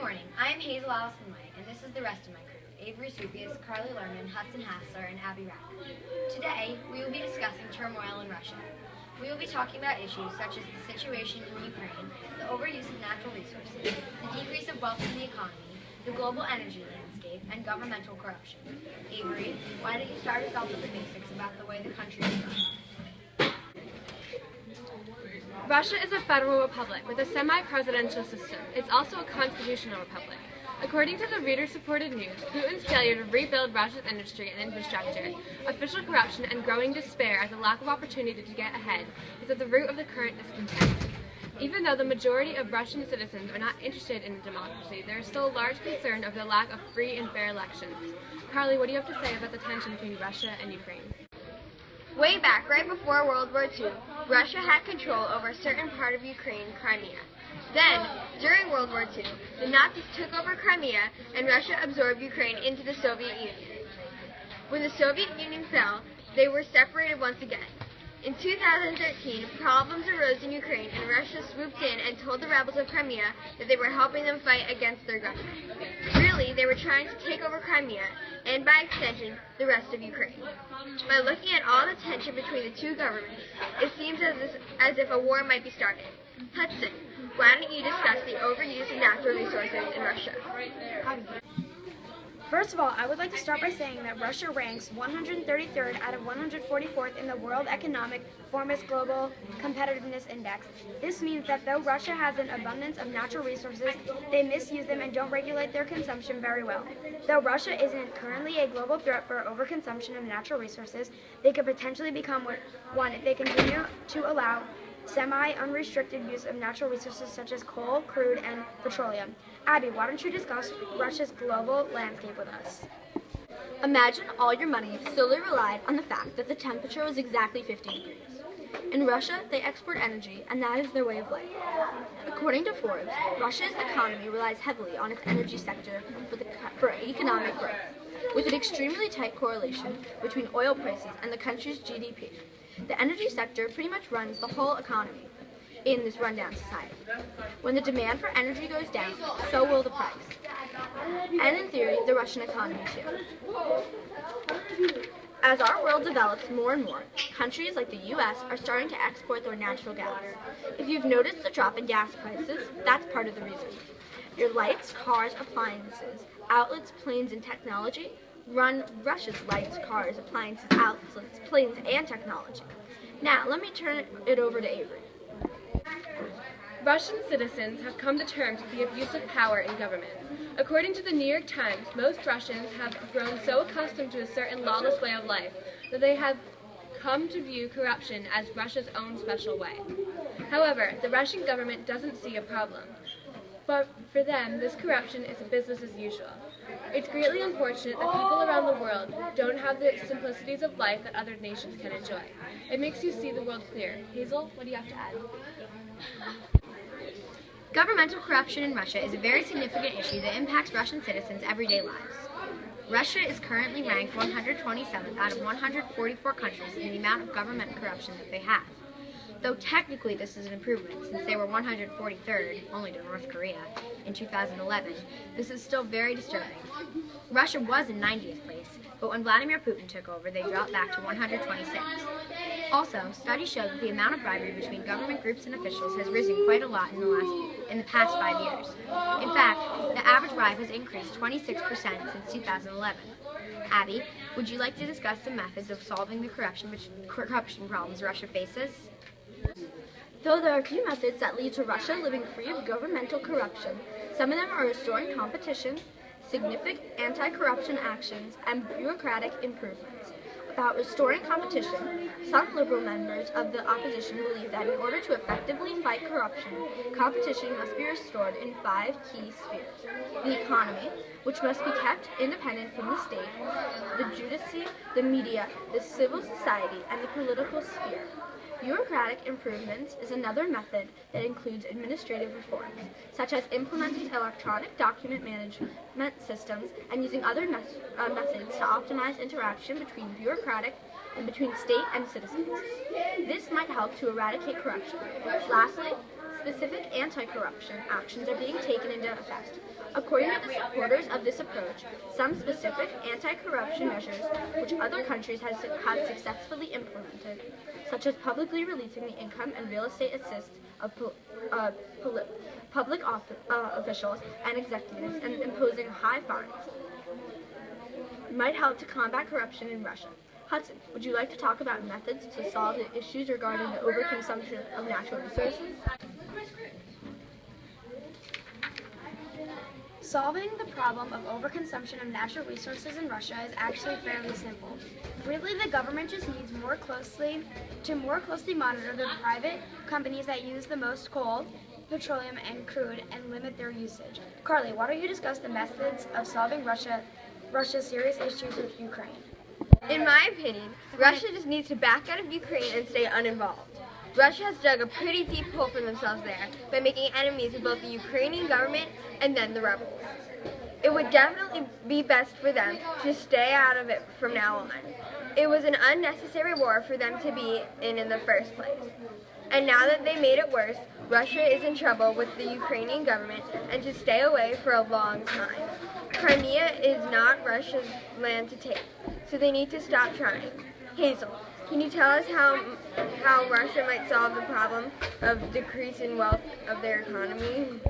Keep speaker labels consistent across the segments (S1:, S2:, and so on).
S1: morning. I am Hazel Allison White, and this is the rest of my crew: Avery Supius, Carly Lerman, Hudson Hassler, and Abby Ratner. Today, we will be discussing turmoil in Russia. We will be talking about issues such as the situation in Ukraine, the overuse of natural resources, the decrease of wealth in the economy, the global energy landscape, and governmental corruption. Avery, why don't you start us off with the basics about the way the country is run?
S2: Russia is a federal republic with a semi-presidential system. It's also a constitutional republic. According to the reader-supported news, Putin's failure to rebuild Russia's industry and infrastructure, official corruption, and growing despair at the lack of opportunity to get ahead is at the root of the current discontent. Even though the majority of Russian citizens are not interested in democracy, there is still a large concern of the lack of free and fair elections. Carly, what do you have to say about the tension between Russia and Ukraine?
S3: Way back, right before World War II, Russia had control over a certain part of Ukraine, Crimea. Then, during World War II, the Nazis took over Crimea and Russia absorbed Ukraine into the Soviet Union. When the Soviet Union fell, they were separated once again. In 2013, problems arose in Ukraine and Russia swooped in and told the rebels of Crimea that they were helping them fight against their government. Really, they were trying to take over Crimea and, by extension, the rest of Ukraine. By looking at all the tension between the two governments, it seems as if a war might be started. Hudson, why don't you discuss the overuse of natural resources in Russia?
S4: First of all, I would like to start by saying that Russia ranks 133rd out of 144th in the World Economic Forum's Global Competitiveness Index. This means that though Russia has an abundance of natural resources, they misuse them and don't regulate their consumption very well. Though Russia isn't currently a global threat for overconsumption of natural resources, they could potentially become one if they continue to allow semi-unrestricted use of natural resources such as coal, crude, and petroleum. Abby, why don't you discuss Russia's global landscape with us?
S5: Imagine all your money solely relied on the fact that the temperature was exactly 50 degrees. In Russia, they export energy, and that is their way of life. According to Forbes, Russia's economy relies heavily on its energy sector for economic growth, with an extremely tight correlation between oil prices and the country's GDP. The energy sector pretty much runs the whole economy in this rundown society. When the demand for energy goes down, so will the price. And in theory, the Russian economy too. As our world develops more and more, countries like the US are starting to export their natural gas. If you've noticed the drop in gas prices, that's part of the reason. Your lights, cars, appliances, outlets, planes, and technology run Russia's lights, cars, appliances, outlets, planes, and technology. Now, let me turn it over to Avery.
S2: Russian citizens have come to terms with the abuse of power in government. According to the New York Times, most Russians have grown so accustomed to a certain lawless way of life that they have come to view corruption as Russia's own special way. However, the Russian government doesn't see a problem. But for them, this corruption is a business as usual. It's greatly unfortunate that people around the world don't have the simplicities of life that other nations can enjoy. It makes you see the world clear. Hazel, what do you have to add?
S1: Governmental corruption in Russia is a very significant issue that impacts Russian citizens' everyday lives. Russia is currently ranked 127th out of 144 countries in the amount of government corruption that they have. Though technically this is an improvement, since they were 143rd, only to North Korea, in 2011, this is still very disturbing. Russia was in 90th place, but when Vladimir Putin took over, they dropped back to 126th. Also, studies show that the amount of bribery between government groups and officials has risen quite a lot in the past 5 years. In fact, the average bribe has increased 26% since 2011. Abby, would you like to discuss the methods of solving the corruption problems Russia faces?
S5: Though there are few methods that lead to Russia living free of governmental corruption, some of them are restoring competition, significant anti-corruption actions, and bureaucratic improvements. About restoring competition, some liberal members of the opposition believe that in order to effectively fight corruption, competition must be restored in 5 key spheres: the economy, which must be kept independent from the state, the judiciary, the media, the civil society, and the political sphere. Bureaucratic improvements is another method that includes administrative reforms, such as implementing electronic document management systems and using other methods to optimize interaction between bureaucratic and between state and citizens. This might help to eradicate corruption. Lastly, specific anti-corruption actions are being taken into effect. According to the supporters of this approach, some specific anti-corruption measures which other countries have successfully implemented, such as publicly releasing the income and real estate assists of public officials and executives and imposing high fines, might help to combat corruption in Russia. Hudson, would you like to talk about methods to solve the issues regarding the overconsumption of natural resources?
S4: Solving the problem of overconsumption of natural resources in Russia is actually fairly simple. Really, the government just needs to more closely monitor the private companies that use the most coal, petroleum, and crude and limit their usage. Carly, why don't you discuss the methods of solving Russia's serious issues with Ukraine?
S3: In my opinion, Russia just needs to back out of Ukraine and stay uninvolved. Russia has dug a pretty deep hole for themselves there by making enemies of both the Ukrainian government and then the rebels. It would definitely be best for them to stay out of it from now on. It was an unnecessary war for them to be in the first place. And now that they made it worse, Russia is in trouble with the Ukrainian government and to stay away for a long time. Crimea is not Russia's land to take, so they need to stop trying. Hazel, can you tell us how Russia might solve the problem of decrease in wealth of their economy?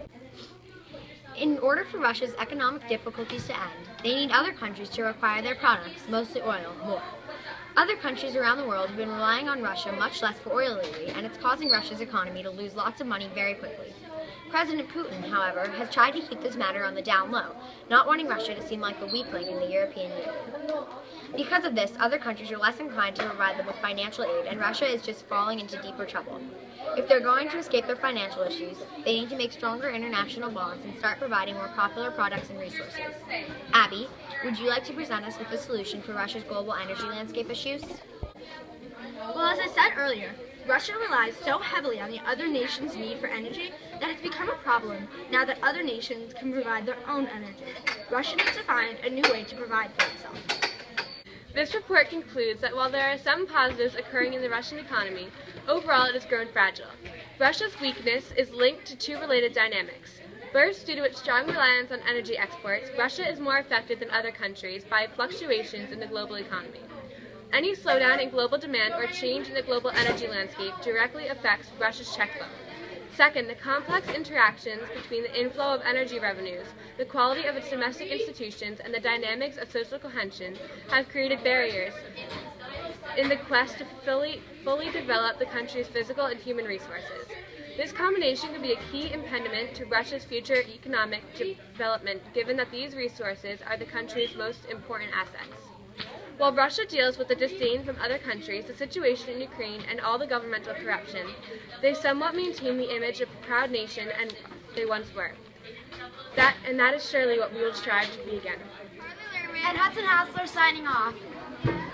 S1: In order for Russia's economic difficulties to end, they need other countries to require their products, mostly oil, more. Other countries around the world have been relying on Russia much less for oil lately, and it's causing Russia's economy to lose lots of money very quickly. President Putin, however, has tried to keep this matter on the down low, not wanting Russia to seem like a weakling in the European Union. Because of this, other countries are less inclined to provide them with financial aid, and Russia is just falling into deeper trouble. If they're going to escape their financial issues, they need to make stronger international bonds and start providing more popular products and resources. Abby, would you like to present us with a solution for Russia's global energy landscape issues?
S5: Well, as I said earlier, Russia relies so heavily on the other nations' need for energy that it's become a problem now that other nations can provide their own energy. Russia needs to find a new way to provide for itself.
S2: This report concludes that while there are some positives occurring in the Russian economy, overall it has grown fragile. Russia's weakness is linked to two related dynamics. First, due to its strong reliance on energy exports, Russia is more affected than other countries by fluctuations in the global economy. Any slowdown in global demand or change in the global energy landscape directly affects Russia's checkbook. Second, the complex interactions between the inflow of energy revenues, the quality of its domestic institutions, and the dynamics of social cohesion have created barriers in the quest to fully develop the country's physical and human resources. This combination could be a key impediment to Russia's future economic development, given that these resources are the country's most important assets. While Russia deals with the disdain from other countries, the situation in Ukraine, and all the governmental corruption, they somewhat maintain the image of a proud nation and they once were. That is surely what we will strive to be again.
S4: And Hudson Hassler signing off.